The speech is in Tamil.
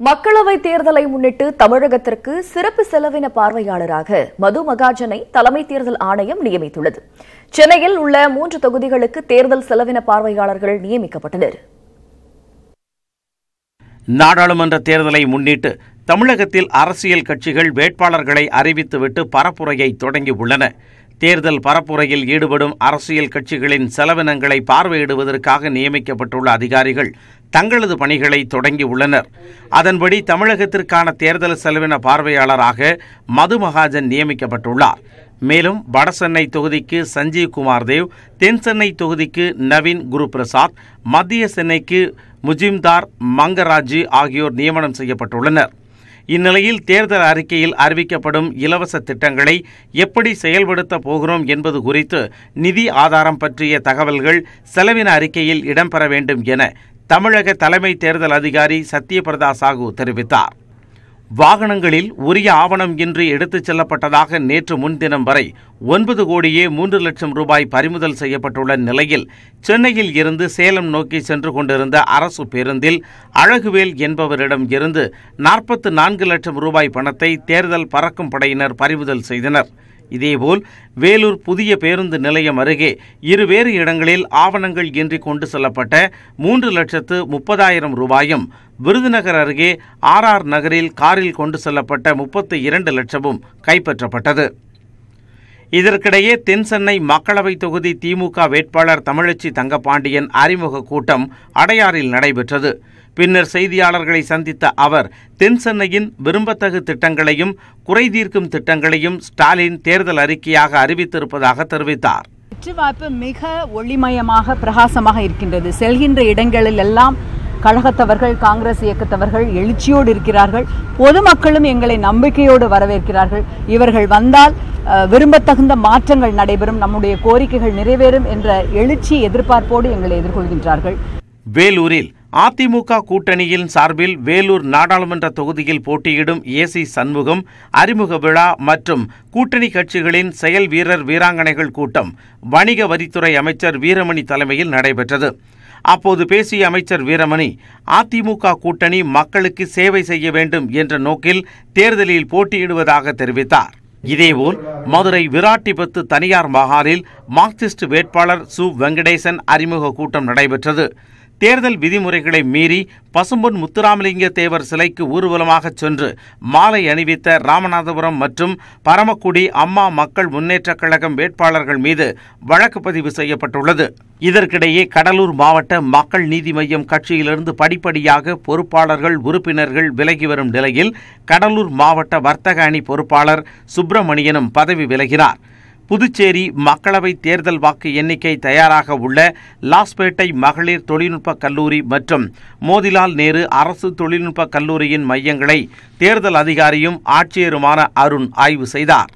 மக்களவை தேர்தலை முன்னிட்டு தமிழகத்திற்கு சிறப்பு செலவின பார்வையாளராக மது மகாஜனை தலைமை தேர்தல் ஆணையம் நியமித்துள்ளது. சென்னையில் உள்ள 3 தொகுதிகளுக்கு தேர்தல் செலவின பார்வையாளர்கள் நியமிக்கப்பட்டனர். நாடாளுமன்ற தேர்தலை முன்னிட்டு தமிழகத்தில் அரசியல் கட்சிகள் வேட்பாளர்களை அறிவித்துவிட்டு பரப்புரையை தொடங்கியுள்ளன. தேர்தல் பரப்புரையில் ஈடுபடும் அரசியல் கட்சிகளின் செலவினங்களை பார்வையிடுவதற்காக நியமிக்கப்பட்டுள்ள அதிகாரிகள் தங்களது பணிகளை தொடங்கியுள்ளனர். அதன்படி தமிழகத்திற்கான தேர்தல் செலவின பார்வையாளராக மது மகாஜன் நியமிக்கப்பட்டுள்ளார். மேலும் வடசென்னை தொகுதிக்கு சஞ்சீவ் குமார் தேவ், தென் சென்னை தொகுதிக்கு நவீன் குருபிரசாத், மத்திய சென்னைக்கு முஜிம்தார் மங்கராஜி ஆகியோர் நியமனம் செய்யப்பட்டுள்ளனர். இந்நிலையில் தேர்தல் அறிக்கையில் அறிவிக்கப்படும் இலவச திட்டங்களை எப்படி செயல்படுத்தப் போகிறோம் என்பது குறித்து நிதி ஆதாரம் பற்றிய தகவல்கள் செலவின அறிக்கையில் இடம்பெற வேண்டும் என தமிழக தலைமை தேர்தல் அதிகாரி சத்யபிரதா சாஹூ தெரிவித்தார். வாகனங்களில் உரிய ஆவணம் இன்றி எடுத்துச் செல்லப்பட்டதாக நேற்று முன்தினம் வரை 9,03,00,000 ரூபாய் பறிமுதல் செய்யப்பட்டுள்ள நிலையில் சென்னையில் இருந்து சேலம் நோக்கி சென்று கொண்டிருந்த அரசு பேருந்தில் அழகுவேல் என்பவரிடம் இருந்து 44 லட்சம் ரூபாய் பணத்தை தேர்தல் பறக்கும் படையினர் பறிமுதல் செய்தனர். இதேபோல் வேலூர் புதிய பேருந்து நிலையம் அருகே இருவேறு இடங்களில் ஆவணங்கள் இன்றி கொண்டு செல்லப்பட்ட 3,30,000 ரூபாயும், விருதுநகர் அருகே RR நகரில் காரில் கொண்டு செல்லப்பட்ட 32 லட்சமும் கைப்பற்றப்பட்டது. இதற்கிடையே தென் சென்னை மக்களவை தொகுதி திமுக வேட்பாளர் தமிழச்சி தங்கப்பாண்டியன் அறிமுக கூட்டம் அடையாறில் நடைபெற்றது. பின்னர் செய்தியாளர்களை சந்தித்த அவர் தென் சென்னையின் விரும்பத்தகு திட்டங்களையும் குறைதீர்க்கும் திட்டங்களையும் ஸ்டாலின் தேர்தல் அறிக்கையாக அறிவித்திருப்பதாக தெரிவித்தார். வெற்றி வாய்ப்பு மிக ஒளிமயமாக பிரகாசமாக இருக்கின்றது. செல்கின்ற இடங்களில் எல்லாம் கழகத்தவர்கள், காங்கிரஸ் இயக்கத்தவர்கள் எழுச்சியோடு இருக்கிறார்கள். பொதுமக்களும் எங்களை நம்பிக்கையோடு வரவேற்கிறார்கள். இவர்கள் வந்தால் விரும்பத்தகுந்த மாற்றங்கள் நடைபெறும், நம்முடைய கோரிக்கைகள் நிறைவேறும் என்ற எழுச்சி எதிர்பார்ப்போடு எங்களை எதிர்கொள்கின்றார்கள். வேலூரில் அதிமுக கூட்டணியின் சார்பில் வேலூர் நாடாளுமன்ற தொகுதியில் போட்டியிடும் ஏசி சண்முகம் அறிமுக விழா மற்றும் கூட்டணி கட்சிகளின் செயல் வீரர் வீராங்கனைகள் கூட்டம் வணிக வரித்துறை அமைச்சர் வீரமணி தலைமையில் நடைபெற்றது. அப்போது பேசிய அமைச்சர் வீரமணி, அதிமுக கூட்டணி மக்களுக்கு சேவை செய்ய வேண்டும் என்ற நோக்கில் தேர்தலில் போட்டியிடுவதாக தெரிவித்தார். இதேபோல் மதுரை விராட்டிபத்து தனியார் மகாலில் மார்க்சிஸ்ட் வேட்பாளர் சு வெங்கடேசன் அறிமுக கூட்டம் நடைபெற்றது. தேர்தல் விதிமுறைகளை மீறி பசும்பொன் முத்துராமலிங்க தேவர் சிலைக்கு ஊர்வலமாக சென்று மாலை அணிவித்த ராமநாதபுரம் மற்றும் பரமக்குடி அம்மா மக்கள் முன்னேற்றக் கழகம் வேட்பாளர்கள் மீது வழக்கு பதிவு செய்யப்பட்டுள்ளது. இதற்கிடையே கடலூர் மாவட்ட மக்கள் நீதி மய்யம் கட்சியிலிருந்து படிப்படியாக பொறுப்பாளர்கள், உறுப்பினர்கள் விலகி வரும் நிலையில் கடலூர் மாவட்ட வர்த்தக அணி பொறுப்பாளர் சுப்பிரமணியனும் பதவி விலகினார். புதுச்சேரி மக்களவை தேர்தல் வாக்கு எண்ணிக்கை தயாராக உள்ள லாஸ்பேட்டை மகளிர் தொழில்நுட்ப கல்லூரி மற்றும் மோதிலால் நேரு அரசு தொழில்நுட்ப கல்லூரியின் மையங்களை தேர்தல் அதிகாரியும் ஆட்சியருமான அருண் ஆய்வு செய்தார்.